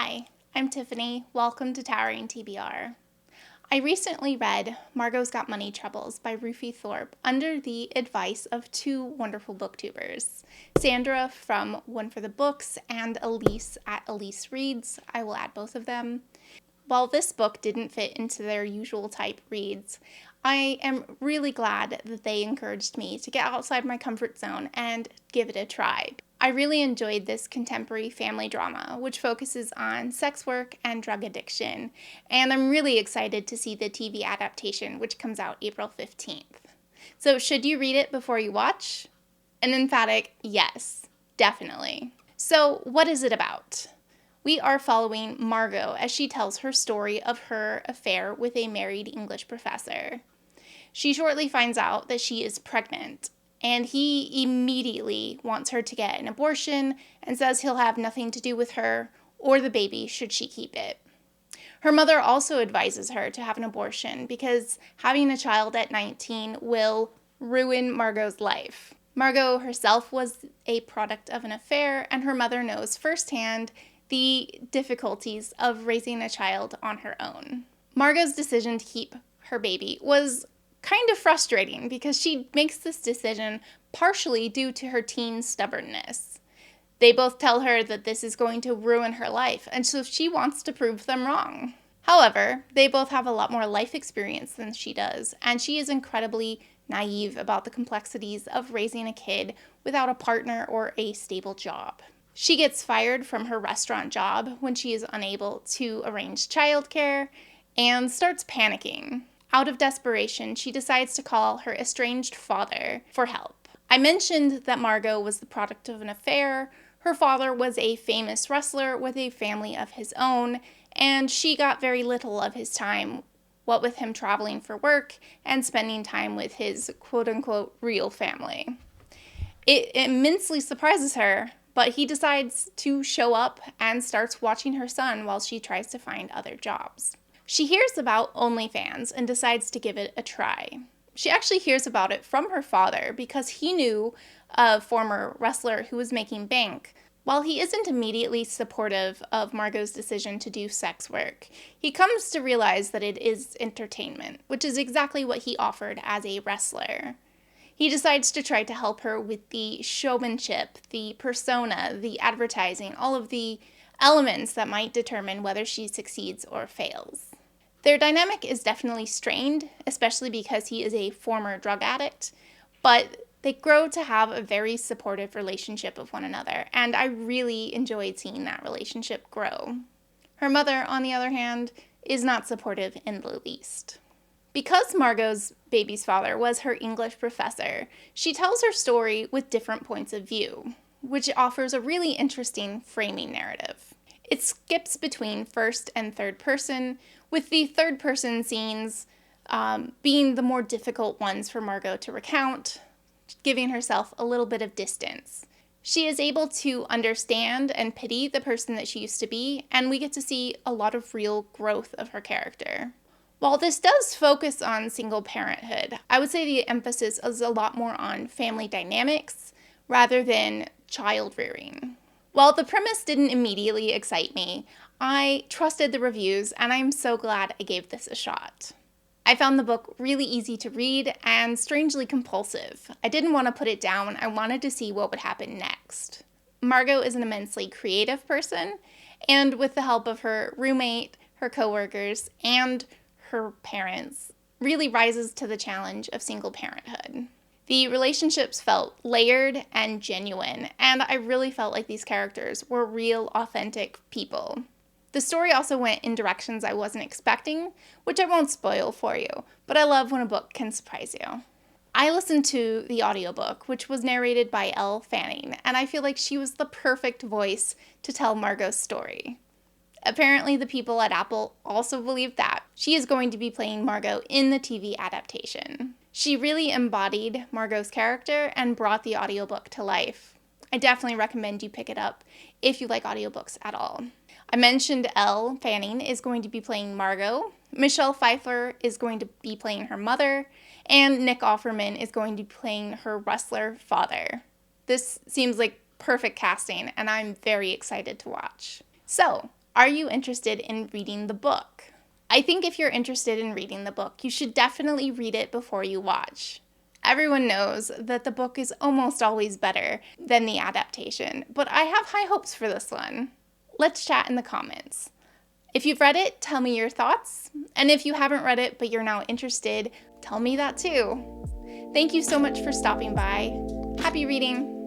Hi, I'm Tiffany. Welcome to Towering TBR. I recently read Margo's Got Money Troubles by Rufi Thorpe under the advice of two wonderful booktubers, Sandra from One for the Books and Alyse at Alyse Reads. I will add both of them. While this book didn't fit into their usual type reads, I am really glad that they encouraged me to get outside my comfort zone and give it a try. I really enjoyed this contemporary family drama, which focuses on sex work and drug addiction, and I'm really excited to see the TV adaptation, which comes out April 15th. So should you read it before you watch? An emphatic yes, definitely. So what is it about? We are following Margo as she tells her story of her affair with a married English professor. She shortly finds out that she is pregnant, and he immediately wants her to get an abortion and says he'll have nothing to do with her or the baby should she keep it. Her mother also advises her to have an abortion because having a child at 19 will ruin Margo's life. Margo herself was a product of an affair, and her mother knows firsthand the difficulties of raising a child on her own. Margo's decision to keep her baby was kind of frustrating because she makes this decision partially due to her teen stubbornness. They both tell her that this is going to ruin her life, and so she wants to prove them wrong. However, they both have a lot more life experience than she does, and she is incredibly naive about the complexities of raising a kid without a partner or a stable job. She gets fired from her restaurant job when she is unable to arrange childcare and starts panicking. Out of desperation, she decides to call her estranged father for help. I mentioned that Margo was the product of an affair. Her father was a famous wrestler with a family of his own, and she got very little of his time, what with him traveling for work and spending time with his quote-unquote real family. It immensely surprises her, but he decides to show up and starts watching her son while she tries to find other jobs. She hears about OnlyFans and decides to give it a try. She actually hears about it from her father because he knew a former wrestler who was making bank. While he isn't immediately supportive of Margo's decision to do sex work, he comes to realize that it is entertainment, which is exactly what he offered as a wrestler. He decides to try to help her with the showmanship, the persona, the advertising, all of the elements that might determine whether she succeeds or fails. Their dynamic is definitely strained, especially because he is a former drug addict, but they grow to have a very supportive relationship of one another, and I really enjoyed seeing that relationship grow. Her mother, on the other hand, is not supportive in the least. Because Margo's baby's father was her English professor, she tells her story with different points of view, which offers a really interesting framing narrative. It skips between first and third person, with the third person scenes being the more difficult ones for Margo to recount, giving herself a little bit of distance. She is able to understand and pity the person that she used to be, and we get to see a lot of real growth of her character. While this does focus on single parenthood, I would say the emphasis is a lot more on family dynamics rather than child rearing. While the premise didn't immediately excite me, I trusted the reviews, and I'm so glad I gave this a shot. I found the book really easy to read and strangely compulsive. I didn't want to put it down. I wanted to see what would happen next. Margo is an immensely creative person, and with the help of her roommate, her coworkers, and her parents, really rises to the challenge of single parenthood. The relationships felt layered and genuine, and I really felt like these characters were real, authentic people. The story also went in directions I wasn't expecting, which I won't spoil for you, but I love when a book can surprise you. I listened to the audiobook, which was narrated by Elle Fanning, and I feel like she was the perfect voice to tell Margo's story. Apparently, the people at Apple also believe that. She is going to be playing Margo in the TV adaptation. She really embodied Margo's character and brought the audiobook to life. I definitely recommend you pick it up if you like audiobooks at all. I mentioned Elle Fanning is going to be playing Margo, Michelle Pfeiffer is going to be playing her mother, and Nick Offerman is going to be playing her wrestler father. This seems like perfect casting, and I'm very excited to watch. So, Are you interested in reading the book? I think if you're interested in reading the book, you should definitely read it before you watch. Everyone knows that the book is almost always better than the adaptation, but I have high hopes for this one. Let's chat in the comments. If you've read it, tell me your thoughts. And if you haven't read it but you're now interested, tell me that too. Thank you so much for stopping by. Happy reading!